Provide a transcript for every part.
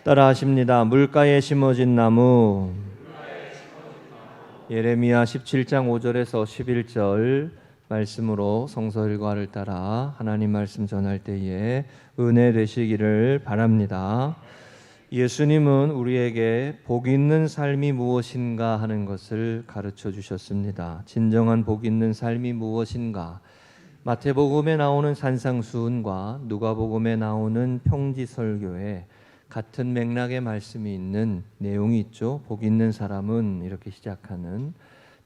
따라하십니다. 물가에 심어진 나무. 예레미야 17장 5절에서 11절 말씀으로 성서 일과를 따라 하나님 말씀 전할 때에 은혜 되시기를 바랍니다. 예수님은 우리에게 복 있는 삶이 무엇인가 하는 것을 가르쳐 주셨습니다. 진정한 복 있는 삶이 무엇인가? 마태복음에 나오는 산상수훈과 누가복음에 나오는 평지설교에 같은 맥락의 말씀이 있는 내용이 있죠. 복 있는 사람은 이렇게 시작하는,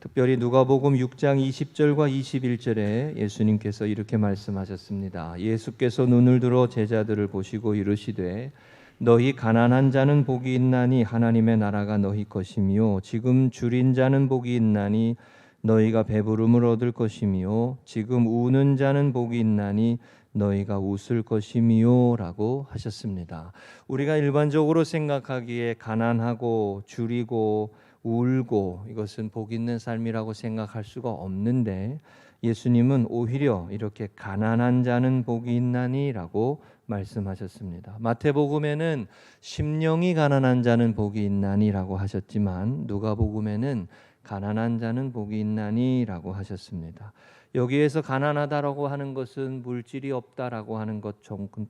특별히 누가복음 6장 20절과 21절에 예수님께서 이렇게 말씀하셨습니다. 예수께서 눈을 들어 제자들을 보시고 이르시되 너희 가난한 자는 복이 있나니 하나님의 나라가 너희 것이며 지금 줄인 자는 복이 있나니 너희가 배부름을 얻을 것이며 지금 우는 자는 복이 있나니 너희가 웃을 것이며 라고 하셨습니다. 우리가 일반적으로 생각하기에 가난하고 줄이고 울고 이것은 복 있는 삶이라고 생각할 수가 없는데, 예수님은 오히려 이렇게 가난한 자는 복이 있나니 라고 말씀하셨습니다. 마태복음에는 심령이 가난한 자는 복이 있나니 라고 하셨지만 누가복음에는 가난한 자는 복이 있나니 라고 하셨습니다. 여기에서 가난하다라고 하는 것은 물질이 없다라고 하는 것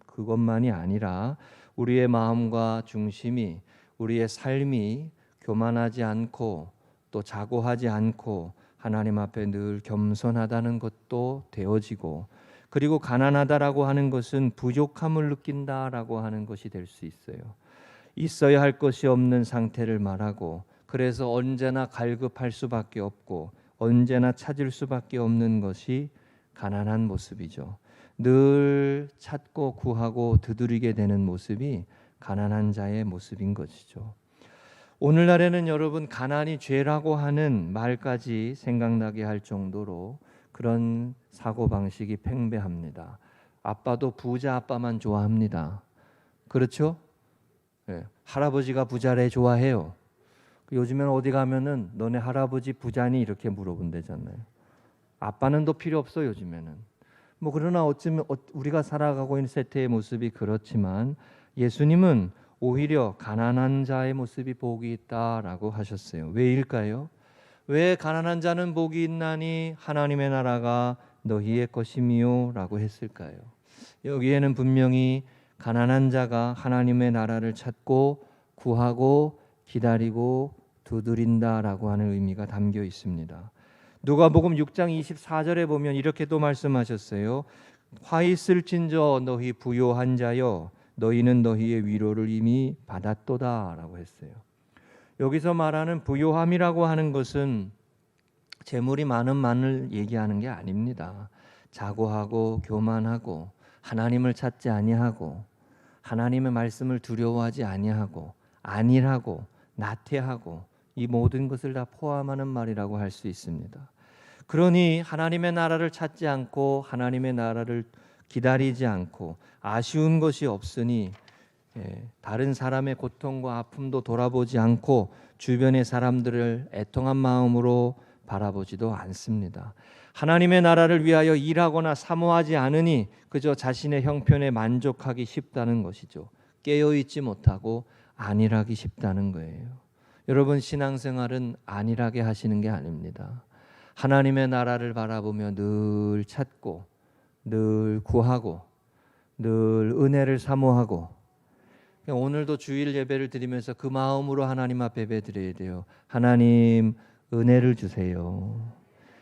그것만이 아니라 우리의 마음과 중심이, 우리의 삶이 교만하지 않고 또 자고하지 않고 하나님 앞에 늘 겸손하다는 것도 되어지고, 그리고 가난하다라고 하는 것은 부족함을 느낀다라고 하는 것이 될 수 있어요. 있어야 할 것이 없는 상태를 말하고, 그래서 언제나 갈급할 수밖에 없고 언제나 찾을 수밖에 없는 것이 가난한 모습이죠. 늘 찾고 구하고 두드리게 되는 모습이 가난한 자의 모습인 것이죠. 오늘날에는 여러분, 가난이 죄라고 하는 말까지 생각나게 할 정도로 그런 사고방식이 팽배합니다. 아빠도 부자 아빠만 좋아합니다. 그렇죠? 네. 할아버지가 부자래 좋아해요. 요즘에는 어디 가면은 너네 할아버지 부자니 이렇게 물어본대잖아요. 아빠는 더 필요 없어 요즘에는. 그러나 어쩌면 우리가 살아가고 있는 세태의 모습이 그렇지만 예수님은 오히려 가난한 자의 모습이 복이 있다라고 하셨어요. 왜일까요? 왜 가난한 자는 복이 있나니 하나님의 나라가 너희의 것이미요 라고 했을까요? 여기에는 분명히 가난한 자가 하나님의 나라를 찾고 구하고 기다리고 두드린다라고 하는 의미가 담겨 있습니다. 누가복음 6장 24절에 보면 이렇게도 말씀하셨어요. 화 있을진저 너희 부요한 자여 너희는 너희의 위로를 이미 받았도다라고 했어요. 여기서 말하는 부요함이라고 하는 것은 재물이 많은만을 얘기하는 게 아닙니다. 자고하고 교만하고 하나님을 찾지 아니하고 하나님의 말씀을 두려워하지 아니하고 안일하고 나태하고 이 모든 것을 다 포함하는 말이라고 할 수 있습니다. 그러니 하나님의 나라를 찾지 않고 하나님의 나라를 기다리지 않고 아쉬운 것이 없으니 다른 사람의 고통과 아픔도 돌아보지 않고 주변의 사람들을 애통한 마음으로 바라보지도 않습니다. 하나님의 나라를 위하여 일하거나 사모하지 않으니 그저 자신의 형편에 만족하기 쉽다는 것이죠. 깨어있지 못하고 안일하기 쉽다는 거예요. 여러분, 신앙생활은 안일하게 하시는 게 아닙니다. 하나님의 나라를 바라보며 늘 찾고 늘 구하고 늘 은혜를 사모하고, 오늘도 주일 예배를 드리면서 그 마음으로 하나님 앞에 예배 드려야 돼요. 하나님 은혜를 주세요.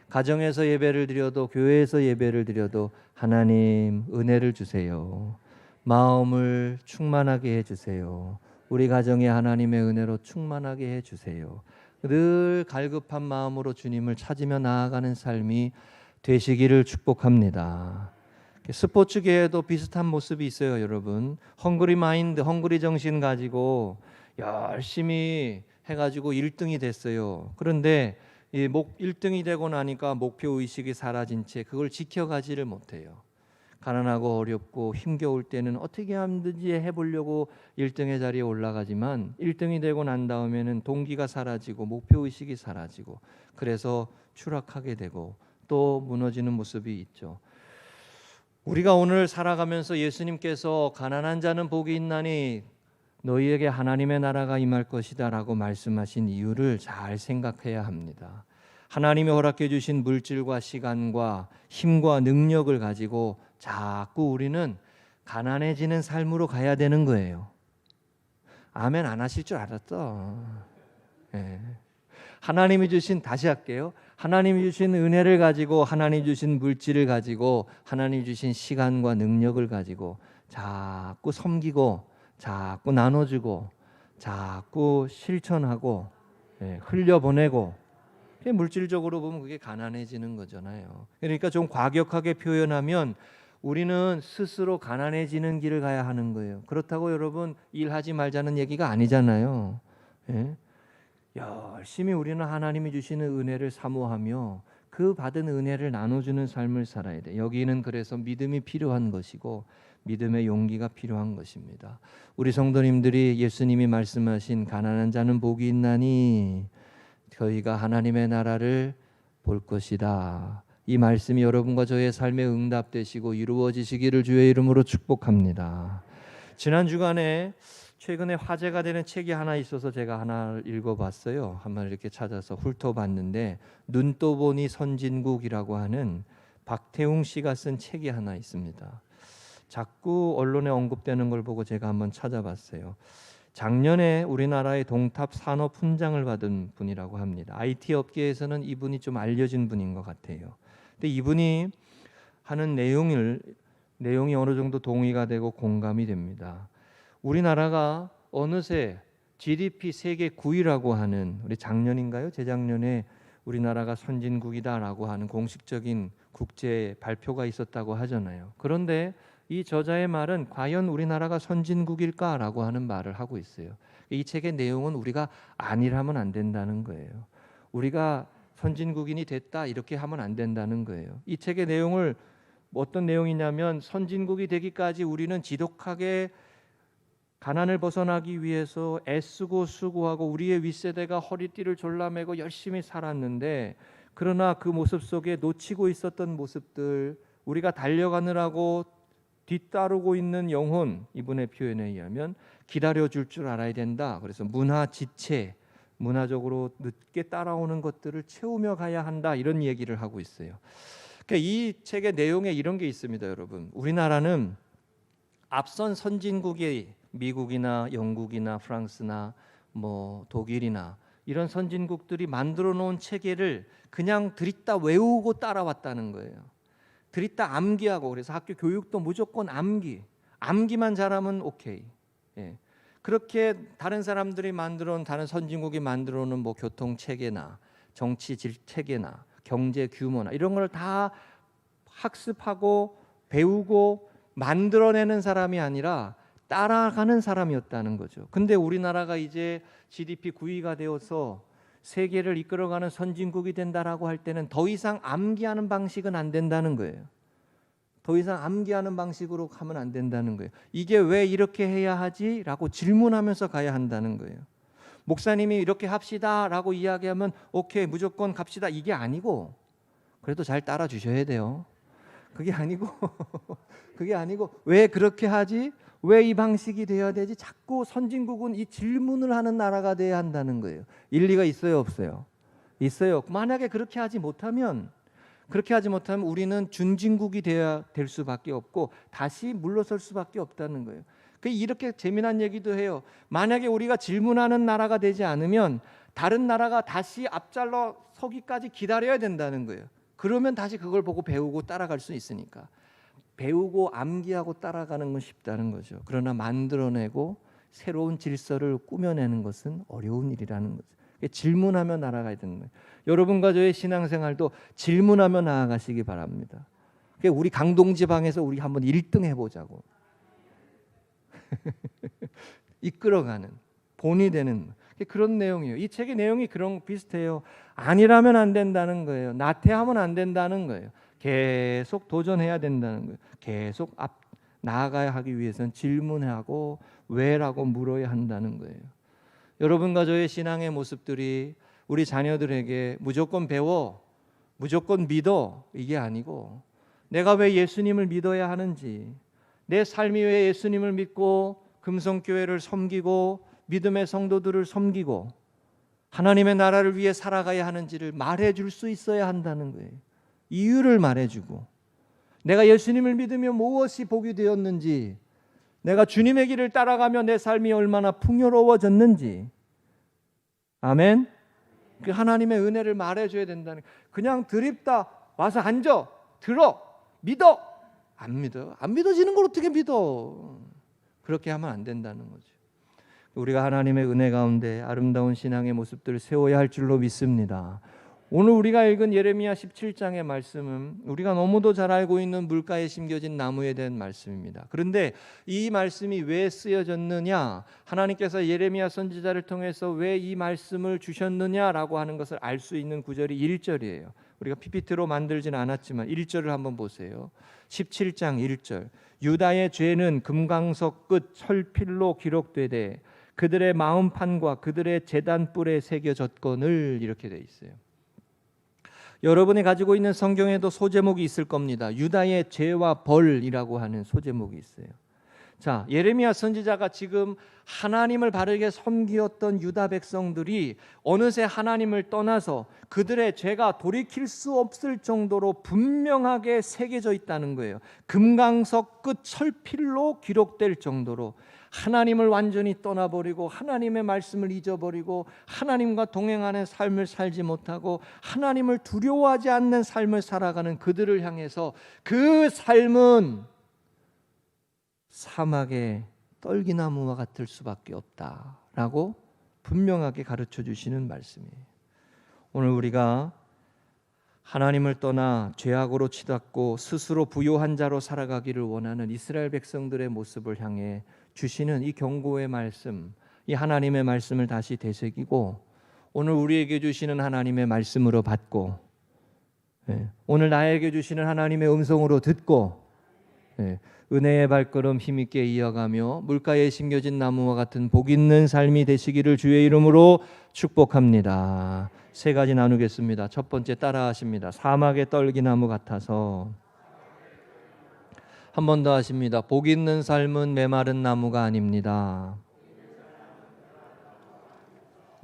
가정에서 예배를 드려도 교회에서 예배를 드려도 하나님 은혜를 주세요. 마음을 충만하게 해주세요. 우리 가정에 하나님의 은혜로 충만하게 해주세요. 늘 갈급한 마음으로 주님을 찾으며 나아가는 삶이 되시기를 축복합니다. 스포츠계에도 비슷한 모습이 있어요, 여러분. 헝그리 마인드, 헝그리 정신 가지고 열심히 해가지고 1등이 됐어요. 그런데 1등이 되고 나니까 목표 의식이 사라진 채 그걸 지켜가지를 못해요. 가난하고 어렵고 힘겨울 때는 어떻게 하든지 해보려고 1등의 자리에 올라가지만 1등이 되고 난 다음에는 동기가 사라지고 목표의식이 사라지고 그래서 추락하게 되고 또 무너지는 모습이 있죠. 우리가 오늘 살아가면서 예수님께서 가난한 자는 복이 있나니 너희에게 하나님의 나라가 임할 것이다 라고 말씀하신 이유를 잘 생각해야 합니다. 하나님이 허락해 주신 물질과 시간과 힘과 능력을 가지고 자꾸 우리는 가난해지는 삶으로 가야 되는 거예요. 아멘 안 하실 줄 알았어. 예. 하나님이 주신, 다시 할게요. 하나님이 주신 은혜를 가지고, 하나님이 주신 물질을 가지고, 하나님이 주신 시간과 능력을 가지고 자꾸 섬기고, 자꾸 나눠주고, 자꾸 실천하고, 흘려보내고, 물질적으로 보면 그게 가난해지는 거잖아요. 그러니까 좀 과격하게 표현하면 우리는 스스로 가난해지는 길을 가야 하는 거예요. 그렇다고 여러분 일하지 말자는 얘기가 아니잖아요. 열심히 우리는 하나님이 주시는 은혜를 사모하며 그 받은 은혜를 나눠주는 삶을 살아야 돼. 여기는 그래서 믿음이 필요한 것이고 믿음의 용기가 필요한 것입니다. 우리 성도님들이 예수님이 말씀하신 가난한 자는 복이 있나니 저희가 하나님의 나라를 볼 것이다. 이 말씀이 여러분과 저의 삶에 응답되시고 이루어지시기를 주의 이름으로 축복합니다. 지난 주간에 최근에 화제가 되는 책이 하나 있어서 제가 하나 읽어봤어요. 한번 이렇게 찾아서 훑어봤는데 눈도 보니 선진국이라고 하는 박태웅 씨가 쓴 책이 하나 있습니다. 자꾸 언론에 언급되는 걸 보고 제가 한번 찾아봤어요. 작년에 우리나라의 동탑 산업 훈장을 받은 분이라고 합니다. IT 업계에서는 이분이 좀 알려진 분인 것 같아요. 근데 이분이 하는 내용이 어느 정도 동의가 되고 공감이 됩니다. 우리나라가 어느새 GDP 세계 9위라고 하는, 우리 작년인가요? 재작년에 우리나라가 선진국이다라고 하는 공식적인 국제 발표가 있었다고 하잖아요. 그런데 이 저자의 말은 과연 우리나라가 선진국일까라고 하는 말을 하고 있어요. 이 책의 내용은 우리가 아니라면 안 된다는 거예요. 우리가 선진국인이 됐다 이렇게 하면 안 된다는 거예요. 이 책의 내용을 어떤 내용이냐면 선진국이 되기까지 우리는 지독하게 가난을 벗어나기 위해서 애쓰고 수고하고 우리의 윗세대가 허리띠를 졸라매고 열심히 살았는데 그러나 그 모습 속에 놓치고 있었던 모습들, 우리가 달려가느라고 뒤따르고 있는 영혼, 이분의 표현에 의하면 기다려줄 줄 알아야 된다. 그래서 문화 지체, 문화적으로 늦게 따라오는 것들을 채우며 가야 한다, 이런 얘기를 하고 있어요. 그러니까 이 책의 내용에 이런 게 있습니다. 여러분, 우리나라는 앞선 선진국이 미국이나 영국이나 프랑스나 독일이나 이런 선진국들이 만들어 놓은 체계를 그냥 들이다 외우고 따라왔다는 거예요. 들이다 암기하고, 그래서 학교 교육도 무조건 암기만 잘하면 오케이. 그렇게 다른 사람들이 만들어 놓은, 다른 선진국이 만들어 놓은 교통 체계나 정치 체계나 경제 규모나 이런 걸 다 학습하고 배우고 만들어내는 사람이 아니라 따라가는 사람이었다는 거죠. 근데 우리나라가 이제 GDP 9위가 되어서 세계를 이끌어가는 선진국이 된다라고 할 때는 더 이상 암기하는 방식은 안 된다는 거예요. 더 이상 암기하는 방식으로 가면 안 된다는 거예요. 이게 왜 이렇게 해야 하지? 라고 질문하면서 가야 한다는 거예요. 목사님이 이렇게 합시다 라고 이야기하면 오케이 무조건 갑시다, 이게 아니고, 그래도 잘 따라 주셔야 돼요. 그게 아니고 왜 그렇게 하지? 왜 이 방식이 돼야 되지? 자꾸 선진국은 이 질문을 하는 나라가 돼야 한다는 거예요. 일리가 있어요, 없어요? 있어요. 만약에 그렇게 하지 못하면 우리는 준진국이 돼야 될 수밖에 없고 다시 물러설 수밖에 없다는 거예요. 이렇게 재미난 얘기도 해요. 만약에 우리가 질문하는 나라가 되지 않으면 다른 나라가 다시 앞잘러 서기까지 기다려야 된다는 거예요. 그러면 다시 그걸 보고 배우고 따라갈 수 있으니까. 배우고 암기하고 따라가는 건 쉽다는 거죠. 그러나 만들어내고 새로운 질서를 꾸며내는 것은 어려운 일이라는 거죠. 질문하며 나아가야 되는 거예요. 여러분과 저의 신앙생활도 질문하며 나아가시기 바랍니다. 우리 강동지방에서 우리 한번 1등 해보자고. 이끌어가는, 본이 되는 그런 내용이에요. 이 책의 내용이 그런 비슷해요. 아니라면 안 된다는 거예요. 나태하면 안 된다는 거예요. 계속 도전해야 된다는 거예요. 계속 나아가야 하기 위해서는 질문하고 왜라고 물어야 한다는 거예요. 여러분과 저의 신앙의 모습들이 우리 자녀들에게 무조건 배워, 무조건 믿어, 이게 아니고 내가 왜 예수님을 믿어야 하는지, 내 삶이 왜 예수님을 믿고 금성교회를 섬기고 믿음의 성도들을 섬기고 하나님의 나라를 위해 살아가야 하는지를 말해줄 수 있어야 한다는 거예요. 이유를 말해주고, 내가 예수님을 믿으며 무엇이 복이 되었는지, 내가 주님의 길을 따라가며 내 삶이 얼마나 풍요로워졌는지, 아멘. 그 하나님의 은혜를 말해줘야 된다는 거예요. 그냥 드립다 와서 앉아 들어 믿어, 안 믿어. 안 믿어지는 걸 어떻게 믿어? 그렇게 하면 안 된다는 거죠. 우리가 하나님의 은혜 가운데 아름다운 신앙의 모습들을 세워야 할 줄로 믿습니다. 오늘 우리가 읽은 예레미야 17장의 말씀은 우리가 너무도 잘 알고 있는 물가에 심겨진 나무에 대한 말씀입니다. 그런데 이 말씀이 왜 쓰여졌느냐, 하나님께서 예레미야 선지자를 통해서 왜 이 말씀을 주셨느냐라고 하는 것을 알 수 있는 구절이 1절이에요. 우리가 PPT로 만들지는 않았지만 1절을 한번 보세요. 17장 1절, 유다의 죄는 금강석 끝 철필로 기록되되 그들의 마음판과 그들의 제단 뿔에 새겨졌거늘, 이렇게 돼 있어요. 여러분이 가지고 있는 성경에도 소제목이 있을 겁니다. 유다의 죄와 벌이라고 하는 소제목이 있어요. 자, 예레미야 선지자가 지금 하나님을 바르게 섬기었던 유다 백성들이 어느새 하나님을 떠나서 그들의 죄가 돌이킬 수 없을 정도로 분명하게 새겨져 있다는 거예요. 금강석 끝 철필로 기록될 정도로 하나님을 완전히 떠나버리고 하나님의 말씀을 잊어버리고 하나님과 동행하는 삶을 살지 못하고 하나님을 두려워하지 않는 삶을 살아가는 그들을 향해서 그 삶은 사막의 떨기나무와 같을 수밖에 없다라고 분명하게 가르쳐 주시는 말씀이에요. 오늘 우리가 하나님을 떠나 죄악으로 치닫고 스스로 부요한 자로 살아가기를 원하는 이스라엘 백성들의 모습을 향해 주시는 이 경고의 말씀, 이 하나님의 말씀을 다시 되새기고 오늘 우리에게 주시는 하나님의 말씀으로 받고, 오늘 나에게 주시는 하나님의 음성으로 듣고, 은혜의 발걸음 힘있게 이어가며 물가에 심겨진 나무와 같은 복 있는 삶이 되시기를 주의 이름으로 축복합니다. 세 가지 나누겠습니다. 첫 번째 따라하십니다. 사막의 떨기나무 같아서. 한 번 더 하십니다. 복 있는 삶은 메마른 나무가 아닙니다.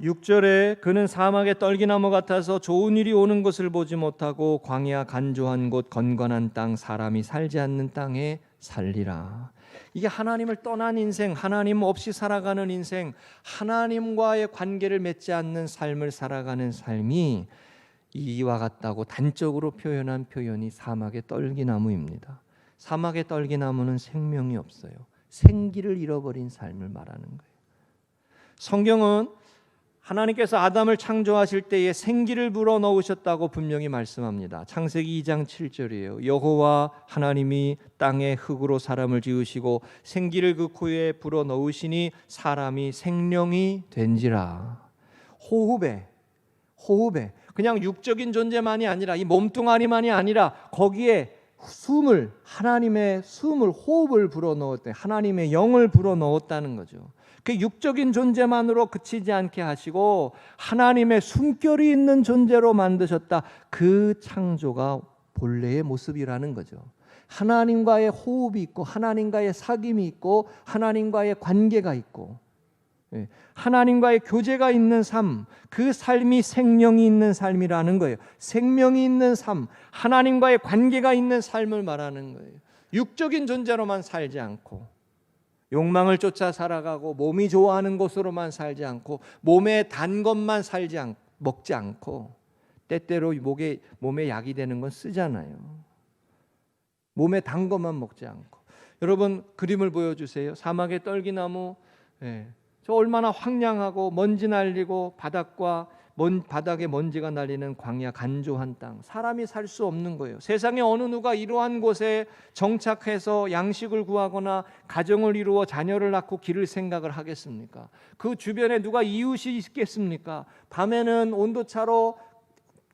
6절에 그는 사막의 떨기나무 같아서 좋은 일이 오는 것을 보지 못하고 광야 간조한 곳 건건한 땅 사람이 살지 않는 땅에 살리라. 이게 하나님을 떠난 인생, 하나님 없이 살아가는 인생, 하나님과의 관계를 맺지 않는 삶을 살아가는 삶이 이와 같다고 단적으로 표현한 표현이 사막의 떨기나무입니다. 사막의 떨기나무는 생명이 없어요. 생기를 잃어버린 삶을 말하는 거예요. 성경은 하나님께서 아담을 창조하실 때에 생기를 불어넣으셨다고 분명히 말씀합니다. 창세기 2장 7절이에요. 여호와 하나님이 땅에 흙으로 사람을 지으시고 생기를 그 코에 불어넣으시니 사람이 생명이 된지라. 호흡에 그냥 육적인 존재만이 아니라 이 몸뚱아리만이 아니라 거기에 숨을, 하나님의 숨을, 호흡을 불어넣었대. 하나님의 영을 불어넣었다는 거죠. 그 육적인 존재만으로 그치지 않게 하시고 하나님의 숨결이 있는 존재로 만드셨다. 그 창조가 본래의 모습이라는 거죠. 하나님과의 호흡이 있고 하나님과의 사귐이 있고 하나님과의 관계가 있고 하나님과의 교제가 있는 삶, 그 삶이 생명이 있는 삶이라는 거예요. 생명이 있는 삶, 하나님과의 관계가 있는 삶을 말하는 거예요. 육적인 존재로만 살지 않고 욕망을 쫓아 살아가고 몸이 좋아하는 것으로만 살지 않고 몸에 단 것만 먹지 않고 때때로 몸에 약이 되는 건 쓰잖아요. 몸에 단 것만 먹지 않고. 여러분 그림을 보여주세요. 사막의 떨기나무, 저 얼마나 황량하고 먼지 날리고 바닥에 먼지가 날리는 광야 간조한 땅, 사람이 살 수 없는 거예요. 세상에 어느 누가 이러한 곳에 정착해서 양식을 구하거나 가정을 이루어 자녀를 낳고 기를 생각을 하겠습니까? 그 주변에 누가 이웃이 있겠습니까? 밤에는 온도차로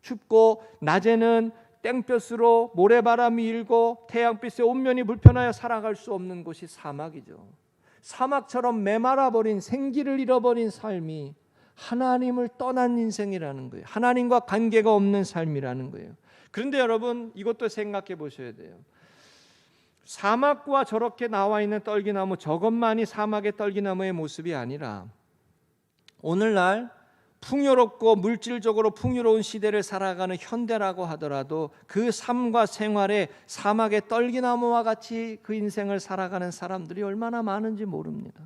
춥고 낮에는 땡볕으로 모래바람이 일고 태양빛에 온면이 불편하여 살아갈 수 없는 곳이 사막이죠. 사막처럼 메말아버린, 생기를 잃어버린 삶이 하나님을 떠난 인생이라는 거예요. 하나님과 관계가 없는 삶이라는 거예요. 그런데 여러분 이것도 생각해 보셔야 돼요. 사막과 저렇게 나와 있는 떨기나무, 저것만이 사막의 떨기나무의 모습이 아니라 오늘날 풍요롭고 물질적으로 풍요로운 시대를 살아가는 현대라고 하더라도 그 삶과 생활에 사막의 떨기나무와 같이 그 인생을 살아가는 사람들이 얼마나 많은지 모릅니다.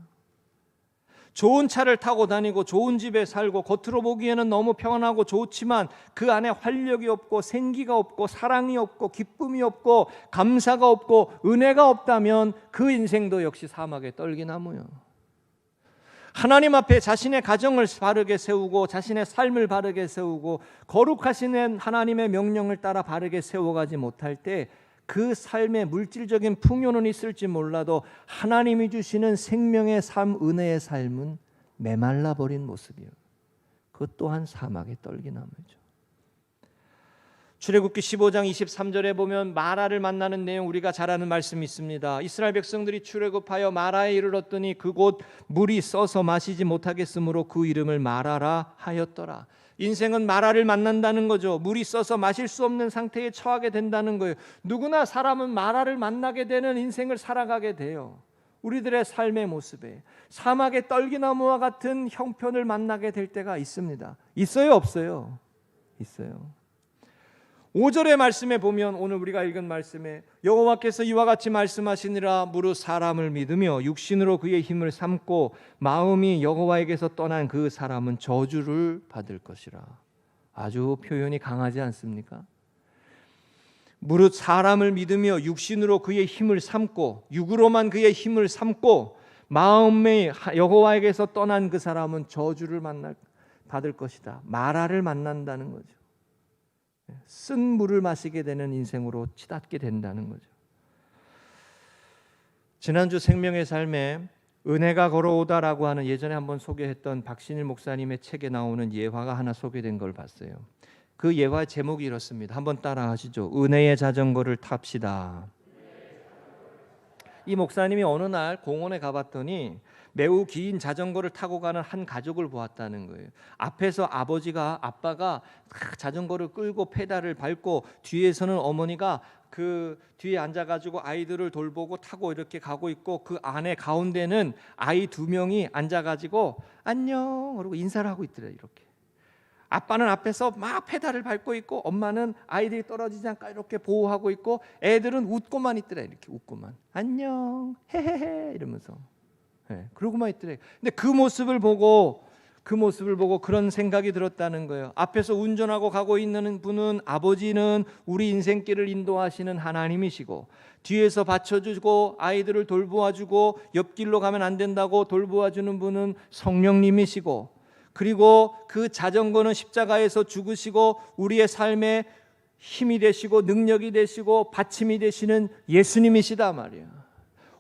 좋은 차를 타고 다니고 좋은 집에 살고 겉으로 보기에는 너무 평안하고 좋지만 그 안에 활력이 없고 생기가 없고 사랑이 없고 기쁨이 없고 감사가 없고 은혜가 없다면 그 인생도 역시 사막의 떨기나무요. 하나님 앞에 자신의 가정을 바르게 세우고 자신의 삶을 바르게 세우고 거룩하신 하나님의 명령을 따라 바르게 세워가지 못할 때 그 삶의 물질적인 풍요는 있을지 몰라도 하나님이 주시는 생명의 삶, 은혜의 삶은 메말라 버린 모습이에요. 그것 또한 사막의 떨기나무죠. 출애굽기 15장 23절에 보면 마라를 만나는 내용 우리가 잘 아는 말씀이 있습니다. 이스라엘 백성들이 출애굽하여 마라에 이르렀더니 그곳 물이 써서 마시지 못하겠으므로 그 이름을 마라라 하였더라. 인생은 마라를 만난다는 거죠. 물이 써서 마실 수 없는 상태에 처하게 된다는 거예요. 누구나 사람은 마라를 만나게 되는 인생을 살아가게 돼요. 우리들의 삶의 모습에 사막의 떨기나무와 같은 형편을 만나게 될 때가 있습니다. 있어요, 없어요? 있어요. 5절의 말씀에 보면 오늘 우리가 읽은 말씀에 여호와께서 이와 같이 말씀하시니라. 무릇 사람을 믿으며 육신으로 그의 힘을 삼고 마음이 여호와에게서 떠난 그 사람은 저주를 받을 것이라. 아주 표현이 강하지 않습니까? 무릇 사람을 믿으며 육신으로 그의 힘을 삼고 육으로만 그의 힘을 삼고 마음에 여호와에게서 떠난 그 사람은 저주를 받을 것이다. 마라를 만난다는 거죠. 쓴 물을 마시게 되는 인생으로 치닫게 된다는 거죠. 지난주 생명의 삶에 은혜가 걸어오다라고 하는 예전에 한번 소개했던 박신일 목사님의 책에 나오는 예화가 하나 소개된 걸 봤어요. 그 예화의 제목이 이렇습니다. 한번 따라 하시죠. 은혜의 자전거를 탑시다. 이 목사님이 어느 날 공원에 가봤더니 매우 긴 자전거를 타고 가는 한 가족을 보았다는 거예요. 앞에서 아빠가 자전거를 끌고 페달을 밟고 뒤에서는 어머니가 그 뒤에 앉아가지고 아이들을 돌보고 타고 이렇게 가고 있고 그 안에 가운데는 아이 2명이 앉아가지고 안녕 그러고 인사를 하고 있더래요. 이렇게 아빠는 앞에서 막 페달을 밟고 있고 엄마는 아이들이 떨어지지 않게 이렇게 보호하고 있고 애들은 웃고만 있더래. 이렇게 웃고만 안녕 헤헤헤 이러면서 그러고만 있더래. 근데 그 모습을 보고 그런 생각이 들었다는 거예요. 앞에서 운전하고 가고 있는 분은 아버지는 우리 인생길을 인도하시는 하나님이시고 뒤에서 받쳐주고 아이들을 돌보아주고 옆길로 가면 안 된다고 돌보아주는 분은 성령님이시고 그리고 그 자전거는 십자가에서 죽으시고 우리의 삶에 힘이 되시고 능력이 되시고 받침이 되시는 예수님이시다 말이에요.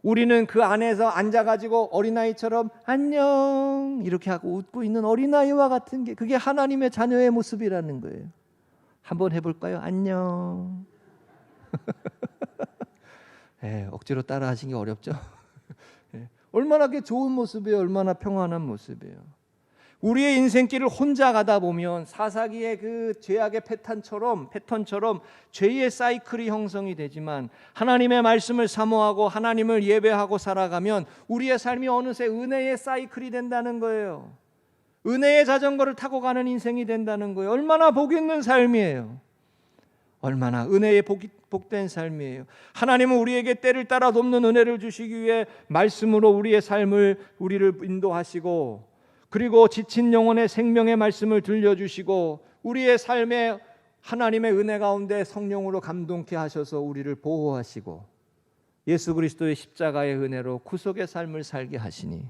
우리는 그 안에서 앉아가지고 어린아이처럼 안녕 이렇게 하고 웃고 있는 어린아이와 같은 게 그게 하나님의 자녀의 모습이라는 거예요. 한번 해볼까요? 안녕. 억지로 따라 하시기 어렵죠? 얼마나 좋은 모습이에요. 얼마나 평안한 모습이에요. 우리의 인생길을 혼자 가다 보면 사사기의 그 죄악의 패턴처럼 죄의 사이클이 형성이 되지만 하나님의 말씀을 사모하고 하나님을 예배하고 살아가면 우리의 삶이 어느새 은혜의 사이클이 된다는 거예요. 은혜의 자전거를 타고 가는 인생이 된다는 거예요. 얼마나 복 있는 삶이에요. 얼마나 은혜의 복된 삶이에요. 하나님은 우리에게 때를 따라 돕는 은혜를 주시기 위해 말씀으로 우리의 삶을 우리를 인도하시고 그리고 지친 영혼의 생명의 말씀을 들려주시고 우리의 삶에 하나님의 은혜 가운데 성령으로 감동케 하셔서 우리를 보호하시고 예수 그리스도의 십자가의 은혜로 구속의 삶을 살게 하시니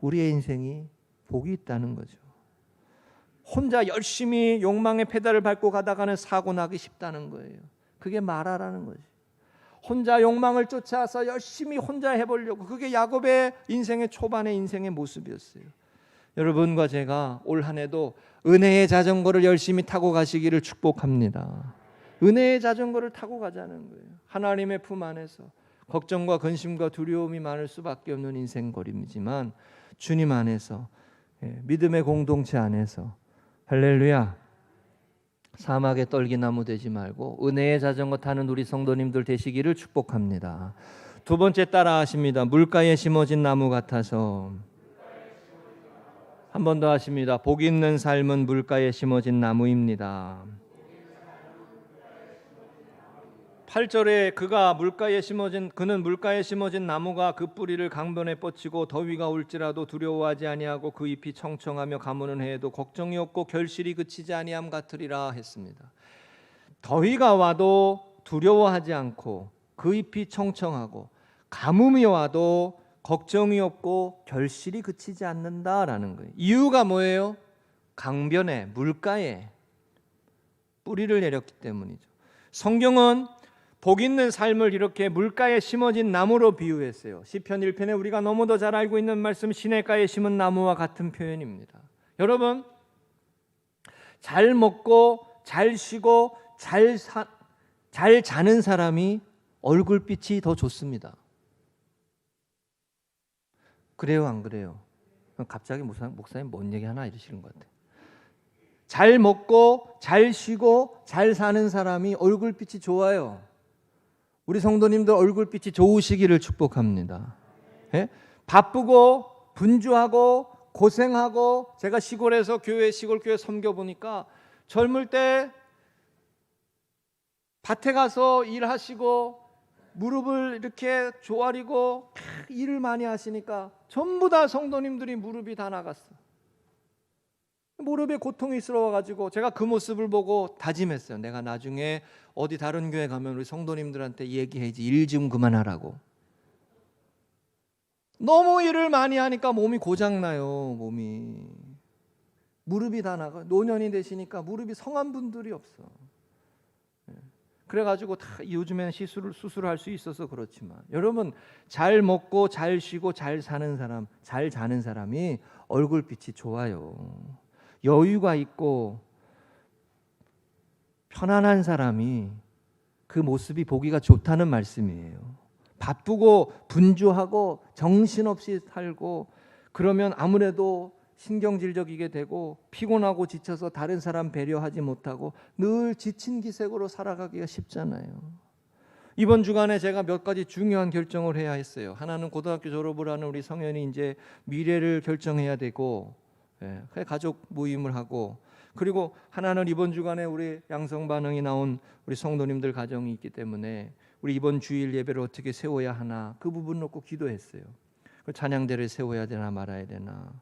우리의 인생이 복이 있다는 거죠. 혼자 열심히 욕망의 페달을 밟고 가다가는 사고 나기 쉽다는 거예요. 그게 마라라는 거지. 혼자 욕망을 쫓아서 열심히 혼자 해보려고 그게 야곱의 인생의 초반의 인생의 모습이었어요. 여러분과 제가 올 한 해도 은혜의 자전거를 열심히 타고 가시기를 축복합니다. 은혜의 자전거를 타고 가자는 거예요. 하나님의 품 안에서 걱정과 근심과 두려움이 많을 수밖에 없는 인생거리이지만 주님 안에서 믿음의 공동체 안에서 할렐루야 사막의 떨기나무 되지 말고 은혜의 자전거 타는 우리 성도님들 되시기를 축복합니다. 두 번째 따라 하십니다. 물가에 심어진 나무 같아서. 한 번 더 하십니다. 복 있는 삶은 물가에 심어진 나무입니다. 8절에 그는 물가에 심어진 나무가 그 뿌리를 강변에 뻗치고 더위가 올지라도 두려워하지 아니하고 그 잎이 청청하며 가무는 해에도 걱정이 없고 결실이 그치지 아니함 같으리라 했습니다. 더위가 와도 두려워하지 않고 그 잎이 청청하고 가뭄이 와도 걱정이 없고 결실이 그치지 않는다라는 거예요. 이유가 뭐예요? 강변에 물가에 뿌리를 내렸기 때문이죠. 성경은 복 있는 삶을 이렇게 물가에 심어진 나무로 비유했어요. 시편 1편에 우리가 너무도 잘 알고 있는 말씀, 시냇가에 심은 나무와 같은 표현입니다. 여러분, 잘 먹고 잘 쉬고 잘 자는 사람이 얼굴빛이 더 좋습니다. 그래요, 안 그래요? 갑자기 목사님 뭔 얘기 하나 이러시는 것 같아요. 잘 먹고 잘 쉬고 잘 사는 사람이 얼굴빛이 좋아요. 우리 성도님들 얼굴빛이 좋으시기를 축복합니다. 예? 바쁘고 분주하고 고생하고, 제가 시골에서 시골교회 섬겨보니까 젊을 때 밭에 가서 일하시고 무릎을 이렇게 조아리고 일을 많이 하시니까 전부 다 성도님들이 무릎이 다 나갔어. 무릎에 고통이 있어가지고 제가 그 모습을 보고 다짐했어요. 내가 나중에 어디 다른 교회 가면 우리 성도님들한테 얘기해야지, 일 좀 그만하라고. 너무 일을 많이 하니까 몸이 고장나요. 무릎이 다 나가. 노년이 되시니까 무릎이 성한 분들이 없어. 그래가지고 다 요즘에는 수술할 수 있어서 그렇지만, 여러분, 잘 먹고 잘 쉬고 잘 사는 사람, 잘 자는 사람이 얼굴빛이 좋아요. 여유가 있고 편안한 사람이 그 모습이 보기가 좋다는 말씀이에요. 바쁘고 분주하고 정신없이 살고 그러면 아무래도 신경질적이게 되고 피곤하고 지쳐서 다른 사람 배려하지 못하고 늘 지친 기색으로 살아가기가 쉽잖아요. 이번 주간에 제가 몇 가지 중요한 결정을 해야 했어요. 하나는 고등학교 졸업을 하는 우리 성현이 이제 미래를 결정해야 되고, 가족 모임을 하고, 그리고 하나는 이번 주간에 우리 양성 반응이 나온 우리 성도님들 가정이 있기 때문에 우리 이번 주일 예배를 어떻게 세워야 하나, 그 부분 놓고 기도했어요. 찬양대를 세워야 되나 말아야 되나,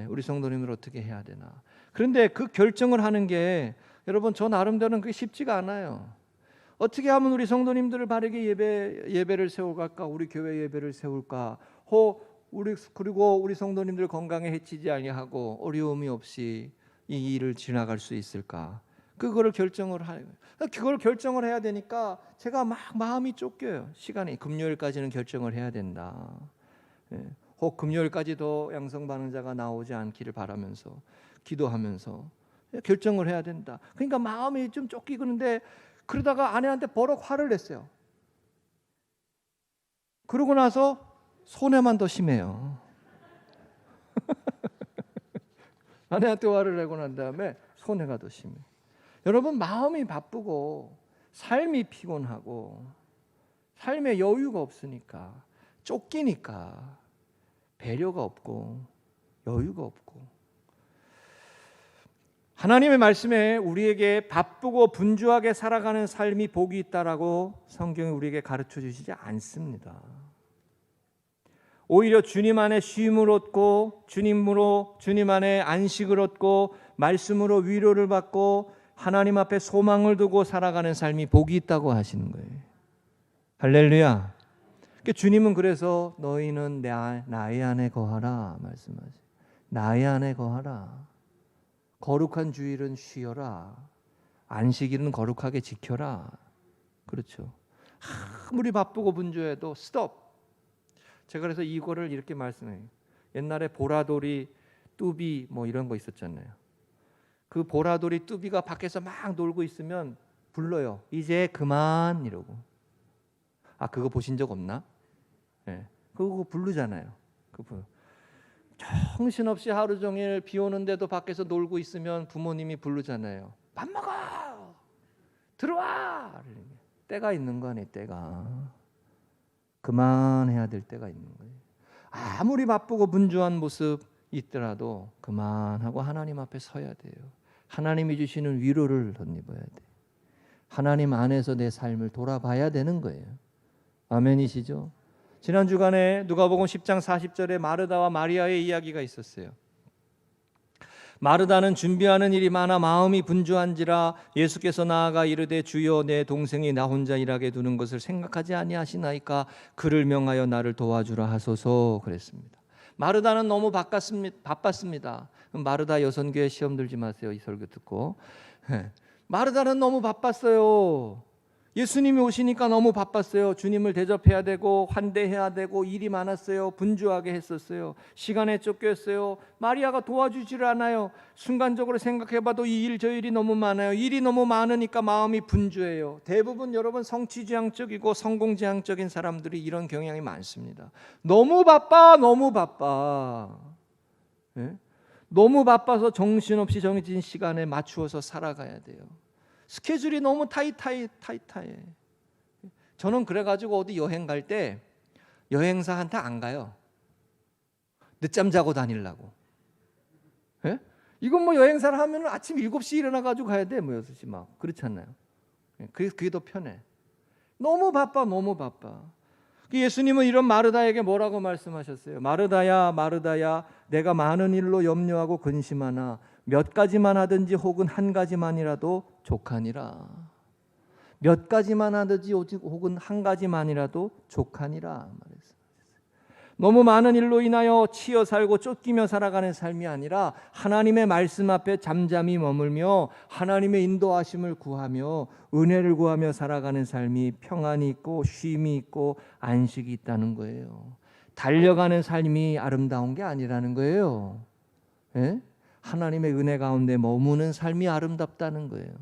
우리 성도님들 어떻게 해야 되나. 그런데 그 결정을 하는 게, 여러분, 저 나름대로는 그게 쉽지가 않아요. 어떻게 하면 우리 성도님들을 바르게 예배를 세워갈까, 우리 교회 예배를 세울까, 그리고 우리 성도님들 건강에 해치지 아니하고 어려움이 없이 이 일을 지나갈 수 있을까? 그걸 결정을 해야 되니까 제가 막 마음이 쫓겨요. 시간이 금요일까지는 결정을 해야 된다. 혹 금요일까지도 양성 반응자가 나오지 않기를 바라면서 기도하면서 결정을 해야 된다. 그러니까 마음이 좀 쫓기는데, 그러다가 아내한테 버럭 화를 냈어요. 그러고 나서 손해만 더 심해요. 아내한테 화를 내고 난 다음에 손해가 더 심해. 여러분, 마음이 바쁘고 삶이 피곤하고 삶에 여유가 없으니까, 쫓기니까 배려가 없고 여유가 없고, 하나님의 말씀에 우리에게 바쁘고 분주하게 살아가는 삶이 복이 있다라고 성경이 우리에게 가르쳐 주시지 않습니다. 오히려 주님 안에 쉼을 얻고 주님 안에 안식을 얻고 말씀으로 위로를 받고 하나님 앞에 소망을 두고 살아가는 삶이 복이 있다고 하시는 거예요. 할렐루야. 주님은 그래서 너희는 나의 안에 거하라 말씀하세요. 나의 안에 거하라. 거룩한 주일은 쉬어라. 안식일은 거룩하게 지켜라. 그렇죠. 아무리 바쁘고 분주해도 스톱. 제가 그래서 이거를 이렇게 말씀해요. 옛날에 보라돌이, 뚜비 뭐 이런 거 있었잖아요. 그 보라돌이, 뚜비가 밖에서 막 놀고 있으면 불러요. 이제 그만 이러고. 그거 보신 적 없나? 그거 부르잖아요. 정신없이 하루 종일 비 오는데도 밖에서 놀고 있으면 부모님이 부르잖아요. 밥 먹어! 들어와! 때가 있는 거 아니에요, 때가. 그만해야 될 때가 있는 거예요. 아무리 바쁘고 분주한 모습 있더라도 그만하고 하나님 앞에 서야 돼요. 하나님이 주시는 위로를 덧입어야 돼. 하나님 안에서 내 삶을 돌아봐야 되는 거예요. 아멘이시죠? 지난 주간에 누가복음 10장 40절에 마르다와 마리아의 이야기가 있었어요. 마르다는 준비하는 일이 많아 마음이 분주한지라 예수께서 나아가 이르되 주여 내 동생이 나 혼자 일하게 두는 것을 생각하지 아니하시나이까 그를 명하여 나를 도와주라 하소서 그랬습니다. 마르다는 너무 바빴습니다. 마르다 여선교회 시험 들지 마세요. 이 설교 듣고. 마르다는 너무 바빴어요. 예수님이 오시니까 너무 바빴어요. 주님을 대접해야 되고 환대해야 되고 일이 많았어요. 분주하게 했었어요. 시간에 쫓겼어요. 마리아가 도와주지를 않아요. 순간적으로 생각해봐도 이 일 저 일이 너무 많아요. 일이 너무 많으니까 마음이 분주해요. 대부분 여러분 성취지향적이고 성공지향적인 사람들이 이런 경향이 많습니다. 너무 바빠. 네? 너무 바빠서 정신없이 정해진 시간에 맞추어서 살아가야 돼요. 스케줄이 너무 타이트해. 저는 그래가지고 어디 여행 갈 때 여행사한테 안 가요. 늦잠 자고 다니려고. 예? 이건 뭐 여행사를 하면 아침 7시 일어나가지고 가야 돼. 뭐 6시 막 그렇지 않나요? 그게 더 편해. 너무 바빠. 예수님은 이런 마르다에게 뭐라고 말씀하셨어요? 마르다야 마르다야 내가 많은 일로 염려하고 근심하나 몇 가지만 하든지 혹은 한 가지만이라도 족하니라. 몇 가지만 하든지 혹은 한 가지만이라도 족하니라 말했어요. 너무 많은 일로 인하여 치여 살고 쫓기며 살아가는 삶이 아니라 하나님의 말씀 앞에 잠잠히 머물며 하나님의 인도하심을 구하며 은혜를 구하며 살아가는 삶이 평안이 있고 쉼이 있고 안식이 있다는 거예요. 달려가는 삶이 아름다운 게 아니라는 거예요. 예? 하나님의 은혜 가운데 머무는 삶이 아름답다는 거예요.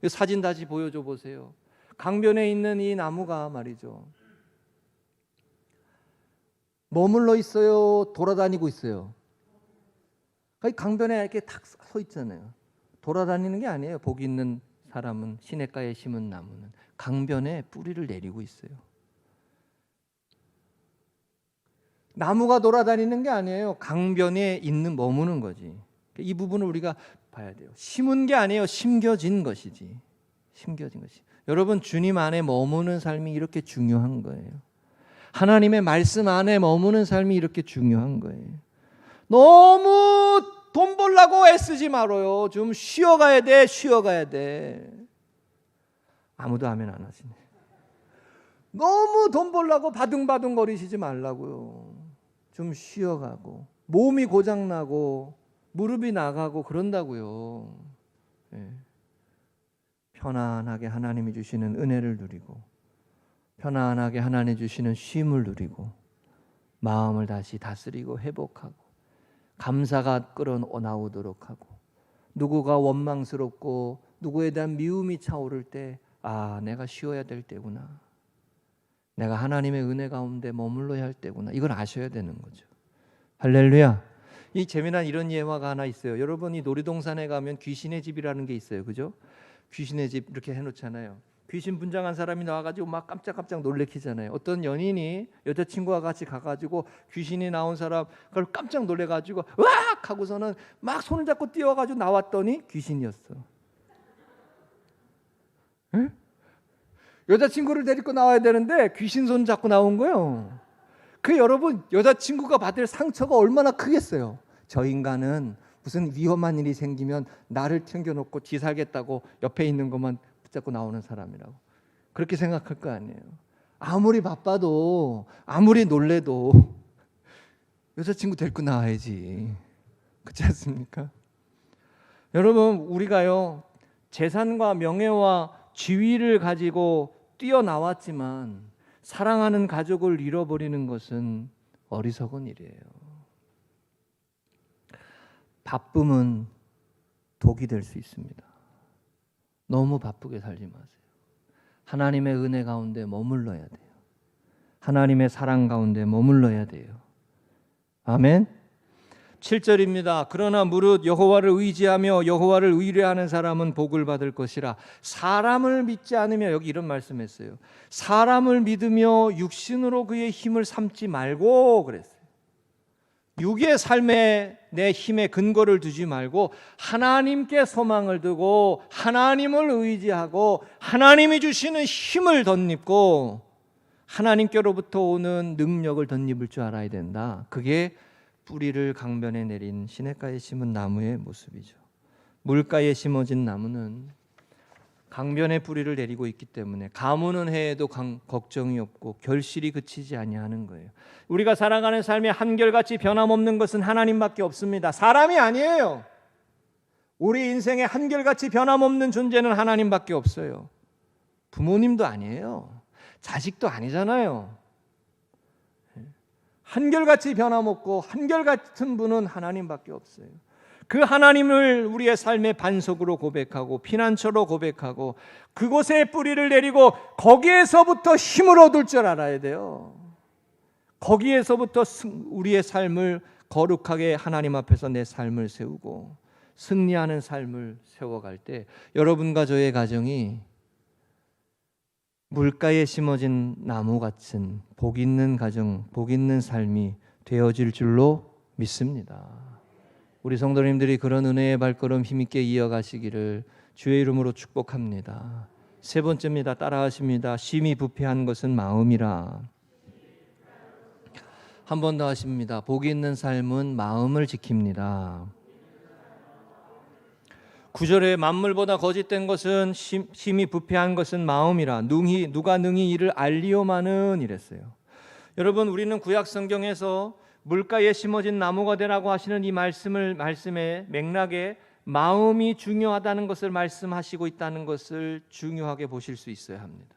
사진 다시 보여줘 보세요. 강변에 있는 이 나무가 말이죠. 머물러 있어요? 돌아다니고 있어요? 강변에 이렇게 탁 서 있잖아요. 돌아다니는 게 아니에요. 복 있는 사람은 시냇가에 심은 나무는 강변에 뿌리를 내리고 있어요. 나무가 돌아다니는 게 아니에요. 강변에 있는 머무는 거지. 이 부분을 우리가 봐야 돼요. 심은 게 아니에요. 심겨진 것이지. 심겨진 것이. 여러분 주님 안에 머무는 삶이 이렇게 중요한 거예요. 하나님의 말씀 안에 머무는 삶이 이렇게 중요한 거예요. 너무 돈 벌려고 애쓰지 말아요. 좀 쉬어가야 돼. 아무도 아멘 안 하시네. 너무 돈 벌려고 바둥바둥 거리시지 말라고요. 좀 쉬어가고 몸이 고장나고 무릎이 나가고 그런다고요. 편안하게 하나님이 주시는 은혜를 누리고 편안하게 하나님 주시는 쉼을 누리고 마음을 다시 다스리고 회복하고 감사가 끌어나오도록 하고 누구가 원망스럽고 누구에 대한 미움이 차오를 때 내가 쉬어야 될 때구나. 내가 하나님의 은혜 가운데 머물러야 할 때구나. 이걸 아셔야 되는 거죠. 할렐루야. 이 재미난 이런 예화가 하나 있어요. 여러분 이 놀이동산에 가면 귀신의 집이라는 게 있어요. 그죠? 귀신의 집 이렇게 해놓잖아요. 귀신 분장한 사람이 나와가지고 막 깜짝깜짝 놀래키잖아요. 어떤 연인이 여자친구와 같이 가가지고 귀신이 나온 사람 그걸 깜짝 놀래가지고 으악 하고서는 막 손을 잡고 뛰어가지고 나왔더니 귀신이었어. 에? 여자친구를 데리고 나와야 되는데 귀신 손 잡고 나온 거예요. 여러분 여자친구가 받을 상처가 얼마나 크겠어요. 저 인간은 무슨 위험한 일이 생기면 나를 튕겨놓고 지 살겠다고 옆에 있는 것만 붙잡고 나오는 사람이라고 그렇게 생각할 거 아니에요. 아무리 바빠도 아무리 놀래도 여자친구 데리고 나와야지. 그렇지 않습니까? 여러분 우리가요 재산과 명예와 지위를 가지고 뛰어나왔지만 사랑하는 가족을 잃어버리는 것은 어리석은 일이에요. 바쁨은 독이 될 수 있습니다. 너무 바쁘게 살지 마세요. 하나님의 은혜 가운데 머물러야 돼요. 하나님의 사랑 가운데 머물러야 돼요. 아멘. 7절입니다. 그러나 무릇 여호와를 의지하며 여호와를 의뢰하는 사람은 복을 받을 것이라. 사람을 믿지 않으며, 여기 이런 말씀했어요. 사람을 믿으며 육신으로 그의 힘을 삼지 말고 그랬어요. 육의 삶에 내 힘의 근거를 두지 말고 하나님께 소망을 두고 하나님을 의지하고 하나님이 주시는 힘을 덧입고 하나님께로부터 오는 능력을 덧입을 줄 알아야 된다. 그게 뿌리를 강변에 내린 시냇가에 심은 나무의 모습이죠. 물가에 심어진 나무는 강변에 뿌리를 내리고 있기 때문에 가무는 해에도 걱정이 없고 결실이 그치지 아니하는 거예요. 우리가 살아가는 삶에 한결같이 변함없는 것은 하나님밖에 없습니다. 사람이 아니에요. 우리 인생에 한결같이 변함없는 존재는 하나님밖에 없어요. 부모님도 아니에요. 자식도 아니잖아요. 한결같이 변함없고 한결같은 분은 하나님밖에 없어요. 그 하나님을 우리의 삶의 반석으로 고백하고 피난처로 고백하고 그곳에 뿌리를 내리고 거기에서부터 힘을 얻을 줄 알아야 돼요. 거기에서부터 우리의 삶을 거룩하게 하나님 앞에서 내 삶을 세우고 승리하는 삶을 세워갈 때 여러분과 저의 가정이 물가에 심어진 나무 같은 복 있는 가정, 복 있는 삶이 되어질 줄로 믿습니다. 우리 성도님들이 그런 은혜의 발걸음 힘있게 이어가시기를 주의 이름으로 축복합니다. 세 번째입니다. 따라하십니다. 심히 부패한 것은 마음이라. 한 번 더 하십니다. 복 있는 삶은 마음을 지킵니다. 9절에 만물보다 거짓된 것은 심히 부패한 것은 마음이라. 누가 능히 이를 알리오마는 이랬어요. 여러분, 우리는 구약 성경에서 물가에 심어진 나무가 되라고 하시는 이 말씀의 맥락에 마음이 중요하다는 것을 말씀하시고 있다는 것을 중요하게 보실 수 있어야 합니다.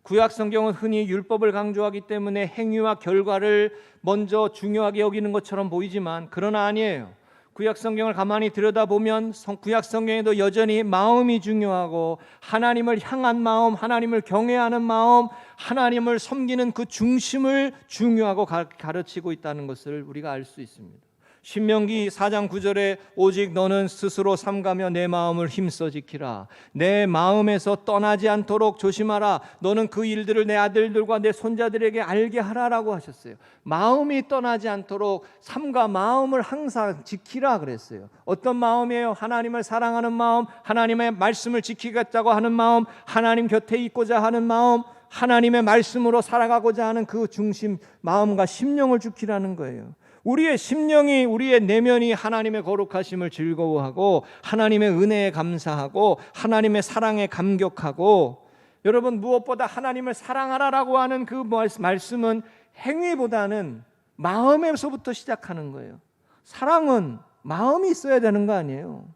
구약 성경은 흔히 율법을 강조하기 때문에 행위와 결과를 먼저 중요하게 여기는 것처럼 보이지만 그러나 아니에요. 구약 성경을 가만히 들여다보면 구약 성경에도 여전히 마음이 중요하고 하나님을 향한 마음, 하나님을 경외하는 마음, 하나님을 섬기는 그 중심을 중요하고 가르치고 있다는 것을 우리가 알 수 있습니다. 신명기 4장 9절에 오직 너는 스스로 삼가며 내 마음을 힘써 지키라. 내 마음에서 떠나지 않도록 조심하라. 너는 그 일들을 내 아들들과 내 손자들에게 알게 하라라고 하셨어요. 마음이 떠나지 않도록 삼가 마음을 항상 지키라 그랬어요. 어떤 마음이에요? 하나님을 사랑하는 마음, 하나님의 말씀을 지키겠다고 하는 마음, 하나님 곁에 있고자 하는 마음, 하나님의 말씀으로 살아가고자 하는 그 중심, 마음과 심령을 지키라는 거예요. 우리의 심령이, 우리의 내면이 하나님의 거룩하심을 즐거워하고 하나님의 은혜에 감사하고 하나님의 사랑에 감격하고, 여러분, 무엇보다 하나님을 사랑하라라고 하는 그 말씀은 행위보다는 마음에서부터 시작하는 거예요. 사랑은 마음이 있어야 되는 거 아니에요.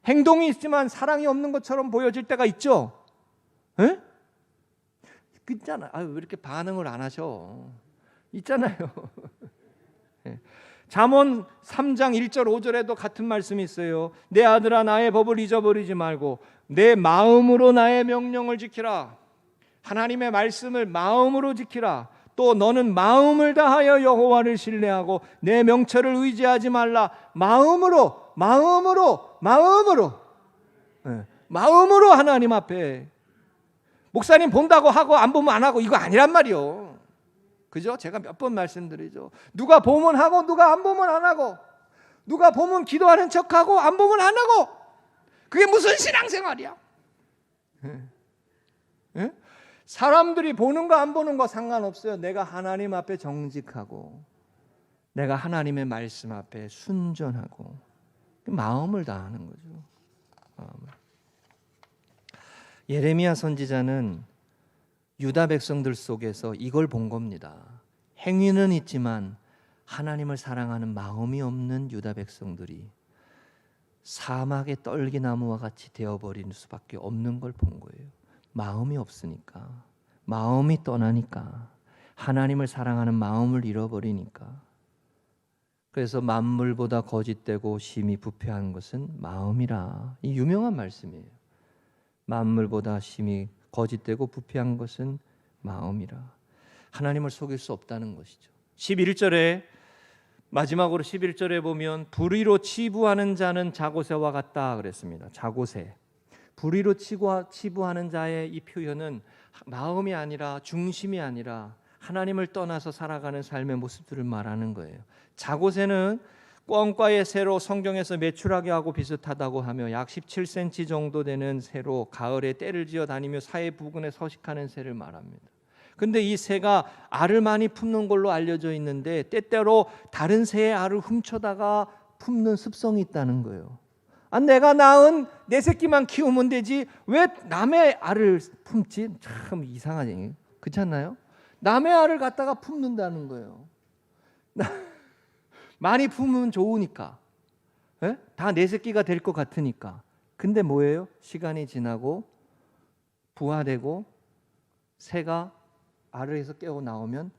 행동이 있지만 사랑이 없는 것처럼 보여질 때가 있죠. 에? 있잖아. 왜 이렇게 반응을 안 하셔? 있잖아요. 잠언 3장 1절 5절에도 같은 말씀이 있어요. 내 아들아 나의 법을 잊어버리지 말고 내 마음으로 나의 명령을 지키라. 하나님의 말씀을 마음으로 지키라. 또 너는 마음을 다하여 여호와를 신뢰하고 내 명철을 의지하지 말라. 마음으로 하나님 앞에. 목사님 본다고 하고 안 보면 안 하고 이거 아니란 말이요. 그죠? 제가 몇 번 말씀드리죠. 누가 보면 하고 누가 안 보면 안 하고, 누가 보면 기도하는 척하고 안 보면 안 하고, 그게 무슨 신앙생활이야? 예? 사람들이 보는 거 안 보는 거 상관없어요. 내가 하나님 앞에 정직하고 내가 하나님의 말씀 앞에 순전하고 마음을 다하는 거죠. 마음을. 예레미야 선지자는 유다 백성들 속에서 이걸 본 겁니다. 행위는 있지만 하나님을 사랑하는 마음이 없는 유다 백성들이 사막의 떨기나무와 같이 되어버릴 수밖에 없는 걸 본 거예요. 마음이 없으니까, 마음이 떠나니까, 하나님을 사랑하는 마음을 잃어버리니까. 그래서 만물보다 거짓되고 심히 부패한 것은 마음이라. 이 유명한 말씀이에요. 만물보다 심히 거짓되고 부패한 것은 마음이라. 하나님을 속일 수 없다는 것이죠. 11절에 마지막으로 11절에 보면 불의로 치부하는 자는 자고새와 같다 그랬습니다. 자고새. 불의로 치부하는 자의 이 표현은 마음이 아니라 중심이 아니라 하나님을 떠나서 살아가는 삶의 모습들을 말하는 거예요. 자고새는 꿩과의 새로 성경에서 메추라기 하고 비슷하다고 하며 약 17cm 정도 되는 새로 가을에 떼를 지어 다니며 사해 부근에 서식하는 새를 말합니다. 근데 이 새가 알을 많이 품는 걸로 알려져 있는데 때때로 다른 새의 알을 훔쳐다가 품는 습성이 있다는 거예요. 내가 낳은 내 새끼만 키우면 되지 왜 남의 알을 품지? 참 이상하지. 그렇지 않나요? 남의 알을 갖다가 품는다는 거예요. 많이 품으면 좋으니까. 다 내 새끼가 될 것 같으니까. 근데 뭐예요? 시간이 지나고 부화되고 새가 알에서 깨어 나오면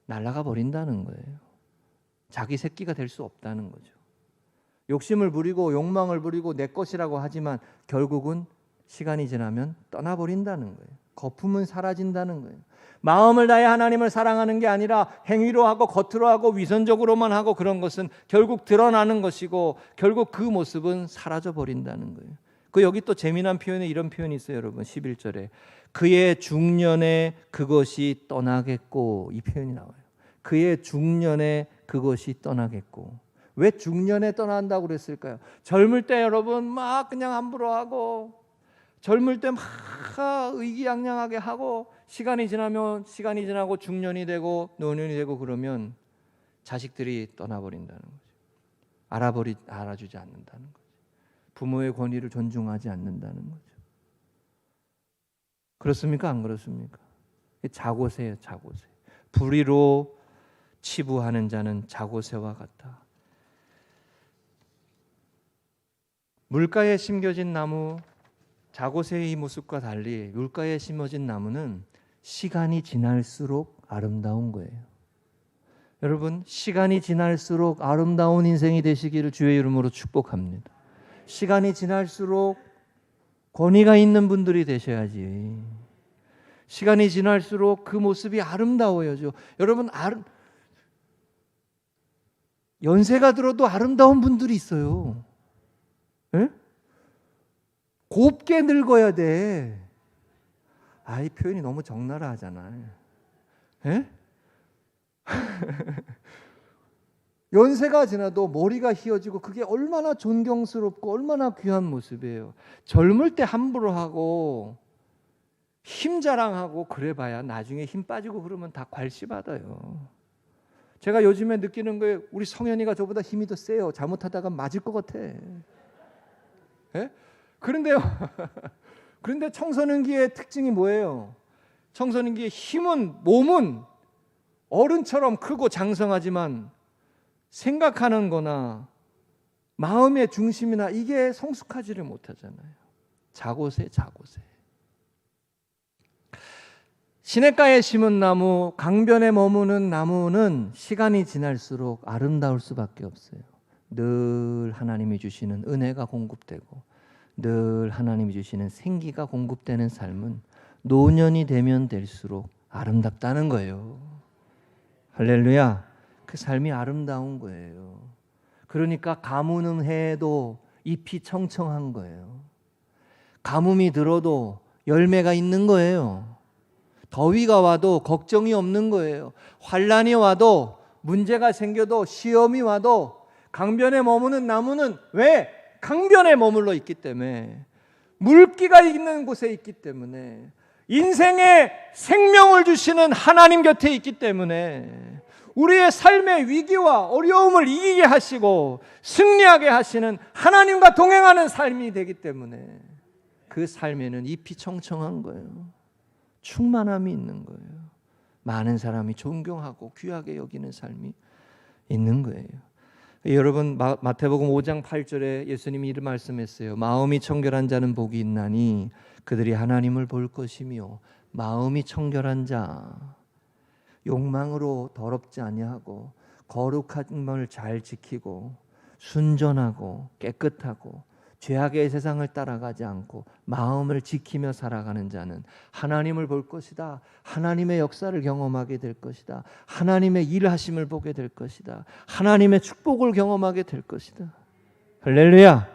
날아가 버린다는 거예요. 자기 새끼가 될 수 없다는 거죠. 욕심을 부리고 욕망을 부리고 내 것이라고 하지만 결국은 시간이 지나면 떠나버린다는 거예요. 거품은 사라진다는 거예요. 마음을 다해 하나님을 사랑하는 게 아니라 행위로 하고 겉으로 하고 위선적으로만 하고 그런 것은 결국 드러나는 것이고 결국 그 모습은 사라져 버린다는 거예요. 여기 또 재미난 표현에 이런 표현이 있어요, 여러분. 11절에 그의 중년에 그것이 떠나겠고, 이 표현이 나와요. 그의 중년에 그것이 떠나겠고. 왜 중년에 떠난다고 그랬을까요? 젊을 때 여러분 막 그냥 함부로 하고 젊을 때 막 의기양양하게 하고 시간이 지나고 중년이 되고 노년이 되고 그러면 자식들이 떠나버린다는 거죠. 알아주지 않는다는 거죠. 부모의 권위를 존중하지 않는다는 거죠. 그렇습니까? 안 그렇습니까? 자고새예요, 자고새. 불의로 치부하는 자는 자고새와 같다. 물가에 심겨진 나무, 자고새의 모습과 달리 물가에 심어진 나무는 시간이 지날수록 아름다운 거예요. 여러분, 시간이 지날수록 아름다운 인생이 되시기를 주의 이름으로 축복합니다. 시간이 지날수록 권위가 있는 분들이 되셔야지. 시간이 지날수록 그 모습이 아름다워야죠. 여러분, 연세가 들어도 아름다운 분들이 있어요. 에? 곱게 늙어야 돼. 이 표현이 너무 적나라하잖아요. 연세가 지나도 머리가 휘어지고 그게 얼마나 존경스럽고 얼마나 귀한 모습이에요. 젊을 때 함부로 하고 힘 자랑하고 그래봐야 나중에 힘 빠지고 그러면 다 괄시받아요. 제가 요즘에 느끼는 거예요. 우리 성현이가 저보다 힘이 더 세요. 잘못하다가 맞을 것 같아. 그런데요. 그런데 청소년기의 특징이 뭐예요? 청소년기의 몸은 어른처럼 크고 장성하지만 생각하는 거나 마음의 중심이나 이게 성숙하지를 못하잖아요. 자고새. 시냇가에 심은 나무, 강변에 머무는 나무는 시간이 지날수록 아름다울 수밖에 없어요. 늘 하나님이 주시는 은혜가 공급되고 늘 하나님이 주시는 생기가 공급되는 삶은 노년이 되면 될수록 아름답다는 거예요. 할렐루야. 그 삶이 아름다운 거예요. 그러니까 가뭄은 해도 잎이 청청한 거예요. 가뭄이 들어도 열매가 있는 거예요. 더위가 와도 걱정이 없는 거예요. 환란이 와도 문제가 생겨도 시험이 와도 강변에 머무는 나무는 왜? 강변에 머물러 있기 때문에, 물기가 있는 곳에 있기 때문에, 인생의 생명을 주시는 하나님 곁에 있기 때문에 우리의 삶의 위기와 어려움을 이기게 하시고 승리하게 하시는 하나님과 동행하는 삶이 되기 때문에 그 삶에는 잎이 청청한 거예요. 충만함이 있는 거예요. 많은 사람이 존경하고 귀하게 여기는 삶이 있는 거예요. 여러분, 마태복음 5장 8절에 예수님이 이런 말씀했어요. 마음이 청결한 자는 복이 있나니 그들이 하나님을 볼 것이며, 마음이 청결한 자, 욕망으로 더럽지 아니하고 거룩한 걸 잘 지키고 순전하고 깨끗하고 죄악의 세상을 따라가지 않고 마음을 지키며 살아가는 자는 하나님을 볼 것이다. 하나님의 역사를 경험하게 될 것이다. 하나님의 일하심을 보게 될 것이다. 하나님의 축복을 경험하게 될 것이다. 할렐루야.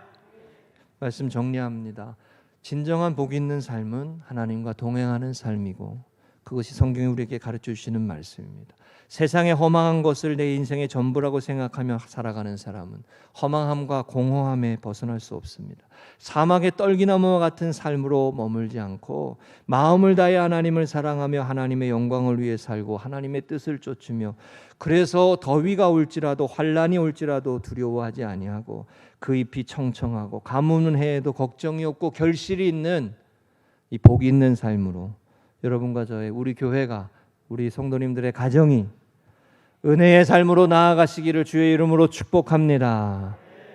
말씀 정리합니다. 진정한 복 있는 삶은 하나님과 동행하는 삶이고, 그것이 성경이 우리에게 가르쳐 주시는 말씀입니다. 세상의 허망한 것을 내 인생의 전부라고 생각하며 살아가는 사람은 허망함과 공허함에 벗어날 수 없습니다. 사막의 떨기나무와 같은 삶으로 머물지 않고 마음을 다해 하나님을 사랑하며 하나님의 영광을 위해 살고 하나님의 뜻을 쫓으며, 그래서 더위가 올지라도 환난이 올지라도 두려워하지 아니하고 그 잎이 청청하고 가뭄은 해에도 걱정이 없고 결실이 있는 이 복이 있는 삶으로 여러분과 저의, 우리 교회가, 우리 성도님들의 가정이 은혜의 삶으로 나아가시기를 주의 이름으로 축복합니다.